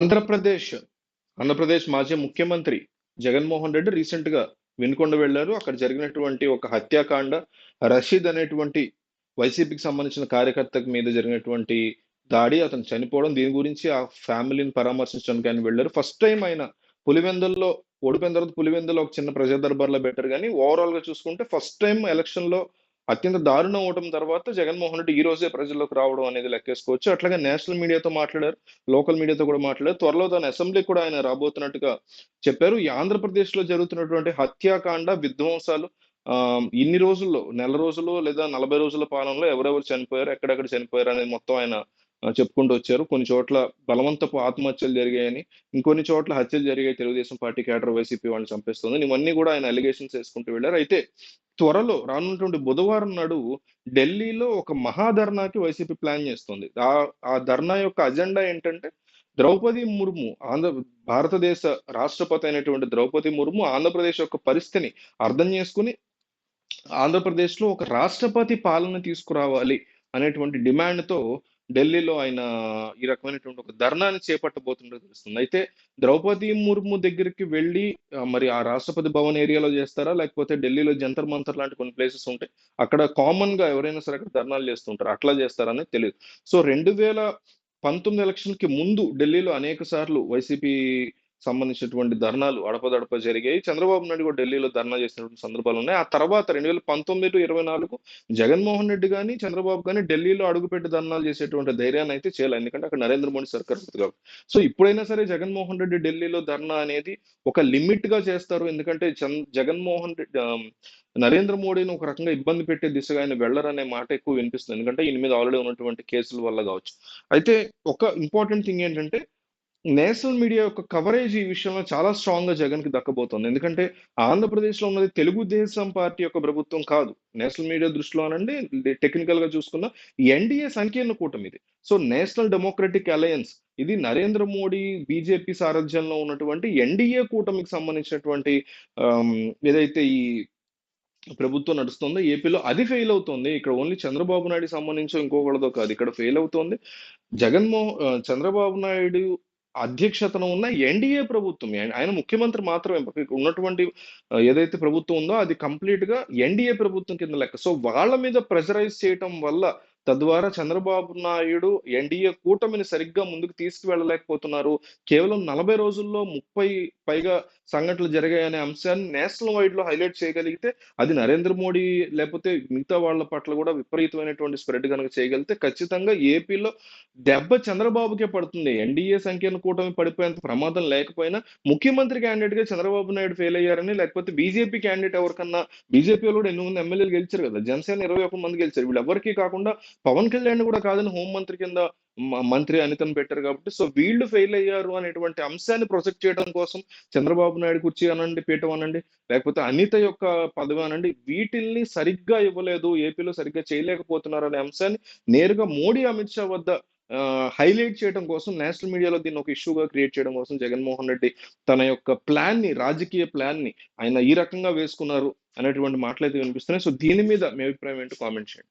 ఆంధ్రప్రదేశ్ ఆంధ్రప్రదేశ్ మాజీ ముఖ్యమంత్రి జగన్మోహన్ రెడ్డి రీసెంట్‌గా వినుకొండ వెళ్లారు. అక్కడ జరిగినటువంటి ఒక హత్యాకాండ, రషీద్ అనేటువంటి వైసీపీకి సంబంధించిన కార్యకర్త మీద జరిగినటువంటి దాడి, అతను చనిపోవడం, దీని గురించి ఆ ఫ్యామిలీని పరామర్శించడానికి ఆయన వెళ్లారు. ఫస్ట్ టైమ్ ఆయన పులివెందుల్లో ఓడిపోయిన తర్వాత పులివెందులో ఒక చిన్న ప్రజా దర్బార్‌లో పెట్టారు గానీ, ఓవరాల్‌గా చూసుకుంటే ఫస్ట్ టైమ్ ఎలక్షన్‌లో అత్యంత దారుణ ఓటమి తర్వాత జగన్మోహన్ రెడ్డి ఈ రోజే ప్రజల్లోకి రావడం అనేది లెక్కేసుకోవచ్చు. అట్లాగే నేషనల్ మీడియాతో మాట్లాడారు. లోకల్ మీడియాతో కూడా మాట్లాడారు. త్వరలో తన అసెంబ్లీకి కూడా ఆయన రాబోతున్నట్టుగా చెప్పారు. ఈ ఆంధ్రప్రదేశ్‌లో జరుగుతున్నటువంటి హత్యాకాండ, విధ్వంసాలు ఇన్ని రోజుల్లో, నెల రోజులు లేదా 40 రోజుల పాలనలో ఎవరెవరు చనిపోయారు, ఎక్కడెక్కడ చనిపోయారు అనేది మొత్తం ఆయన చెప్పుకుంటూ వచ్చారు. కొన్ని చోట్ల బలవంతపు ఆత్మహత్యలు జరిగాయని, ఇంకొన్ని చోట్ల హత్యలు జరిగాయి. తెలుగుదేశం పార్టీ క్యాడర్ వైసీపీ వాళ్ళని చంపేస్తుందని. ఇవన్నీ కూడా ఆయన అలిగేషన్స్ ఏసుకుంటూ వెళ్లారు. అయితే త్వరలో రానున్నటువంటి బుధవారం నాడు ఢిల్లీలో ఒక మహాధర్నాకి వైసీపీ ప్లాన్ చేస్తుంది. ఆ ధర్నా యొక్క అజెండా ఏంటంటే ద్రౌపది ముర్ము భారతదేశ రాష్ట్రపతి అయినటువంటి ద్రౌపది ముర్ము ఆంధ్రప్రదేశ్ యొక్క పరిస్థితిని అర్థం చేసుకొని ఆంధ్రప్రదేశ్‌లో ఒక రాష్ట్రపతి పాలన తీసుకురావాలి అనేటువంటి డిమాండ్‌తో ఢిల్లీలో ఆయన ఈ రకమైనటువంటి ఒక ధర్నాని చేపట్టబోతున్నట్టు తెలుస్తుంది. అయితే ద్రౌపది ముర్ము దగ్గరికి వెళ్లి మరి ఆ రాష్ట్రపతి భవన్ ఏరియాలో చేస్తారా? లేకపోతే ఢిల్లీలో జంతర్ మంతర్ లాంటి కొన్ని ప్లేసెస్ ఉంటాయి. అక్కడ కామన్‌గా ఎవరైనా సరే అక్కడ ధర్నాలు చేస్తుంటారు. అట్లా చేస్తారా అనేది తెలీదు. సో, 2019 ఎలక్షన్‌కి ముందు ఢిల్లీలో అనేక సార్లు వైసీపీ సంబంధించినటువంటి ధర్నాలు అడపాదడపా జరిగాయి. చంద్రబాబు నాయుడు కూడా ఢిల్లీలో ధర్నా చేసినటువంటి సందర్భాలున్నాయి. ఆ తర్వాత 2019-24 జగన్మోహన్ రెడ్డి గాని, చంద్రబాబు గాని ఢిల్లీలో అడుగుపెట్టి ధర్నాలు చేసేటువంటి ధైర్యాన్నయితే చేయలే. ఎందుకంటే అక్కడ నరేంద్ర మోడీ సర్కార్ ఉంది కాబట్టి. సో, ఇప్పుడైనా సరే జగన్మోహన్ రెడ్డి ఢిల్లీలో ధర్నా అనేది ఒక లిమిట్‌గా చేస్తారు. ఎందుకంటే జగన్మోహన్ రెడ్డి నరేంద్ర మోడీని ఒక రకంగా ఇబ్బంది పెట్టే దిశగా ఆయన వెళ్లరనే మాట ఎక్కువ వినిపిస్తుంది. ఎందుకంటే ఈయన మీద ఆల్రెడీ ఉన్నటువంటి కేసుల వల్ల గావచ్చు. అయితే ఒక ఇంపార్టెంట్ థింగ్ ఏంటంటే నేషనల్ మీడియా యొక్క కవరేజ్ ఈ విషయంలో చాలా స్ట్రాంగ్‌గా జగన్‌కి దక్కబోతోంది. ఎందుకంటే ఆంధ్రప్రదేశ్‌లో ఉన్నది తెలుగుదేశం పార్టీ యొక్క ప్రభుత్వం కాదు. నేషనల్ మీడియా దృష్టిలో అనండి, టెక్నికల్‌గా చూసుకున్న ఎన్‌డీఏ సంకీర్ణ కూటమి ఇది. సో, నేషనల్ డెమోక్రటిక్ అలయన్స్ ఇది నరేంద్ర మోడీ, బీజేపీ సారథ్యంలో ఉన్నటువంటి ఎన్‌డీఏ కూటమికి సంబంధించినటువంటి ఆహ్, ఏదైతే ఈ ప్రభుత్వం నడుస్తుందో ఏపీలో అది ఫెయిల్ అవుతోంది. ఇక్కడ ఓన్లీ చంద్రబాబు నాయుడుకి సంబంధించో ఇంకొకళ్ళదో కాదు. ఇక్కడ ఫెయిల్ అవుతోంది. చంద్రబాబు నాయుడు అధ్యక్షతన ఉన్న ఎన్‌డీఏ ప్రభుత్వం. ఆయన ముఖ్యమంత్రి మాత్రమే. ఇక్కడ ఉన్నటువంటి ఏదైతే ప్రభుత్వం ఉందో అది కంప్లీట్‌గా ఎన్‌డీఏ ప్రభుత్వం కింద లెక్క. సో, వాళ్ళ మీద ప్రెషరైజ్ చేయటం వల్ల తద్వారా చంద్రబాబు నాయుడు ఎన్‌డీఏ కూటమిని సరిగ్గా ముందుకు తీసుకువెళ్ళలేకపోతున్నారు. కేవలం 40 రోజుల్లో 30 పైగా సంఘటనలు జరిగాయనే అంశాన్ని నేషనల్ వైడ్‌లో హైలైట్ చేయగలిగితే అది నరేంద్ర మోడీ లేపోతే మిగతా వాళ్ళ పట్ల గూడా విపరీతమైనటువంటి స్ప్రెడ్ గనుక చేయగలిగితే ఖచ్చితంగా ఏపీలో దెబ్బ చంద్రబాబుకే పడుతుంది. ఎన్‌డీఏ సంకీర్ణ కూటమి పడిపోయేంత ప్రమాదం లేకపోయినా, ముఖ్యమంత్రి క్యాండిడేట్‌గా చంద్రబాబు నాయుడు ఫెయిల్ అయ్యారని, లేకపోతే బీజేపీ క్యాండిడేట్ ఎవరికన్నా బీజేపీలో కూడా 8 ఎమ్మెల్యేలు గెలిచారు కదా! జనసేన 21 మంది గెలిచారు. వీళ్ళెవ్వరికీ కాకుండా పవన్ కళ్యాణ్‌ని కూడా కాదని హోంమంత్రి కింద మంత్రి అనితను పెట్టారు కాబట్టి, సో వీళ్ళు ఫెయిల్ అయ్యారు అనేటువంటి అంశాన్ని ప్రొజెక్ట్ చేయడం కోసం చంద్రబాబు నాయుడు కుర్చీ అనండి, పీఠం అనండి, లేకపోతే అనిత యొక్క పదవి అనండి, వీటిల్ని సరిగ్గా ఇవ్వలేదు, ఏపీలో సరిగ్గా చేయలేకపోతున్నారనే అంశాన్ని నేరుగా మోడీ, అమిత్ షా వద్ద హైలైట్ చేయడం కోసం నేషనల్ మీడియాలో దీన్ని ఒక ఇష్యూగా క్రియేట్ చేయడం కోసం జగన్మోహన్ రెడ్డి తన యొక్క ప్లాన్‌ని, రాజకీయ ప్లాన్‌ని ఆయన ఈ రకంగా వేసుకున్నారు అనేటువంటి మాటలైతే వినిపిస్తున్నాయి. సో, దీని మీద మీ అభిప్రాయం ఏంటో కామెంట్ చేయండి.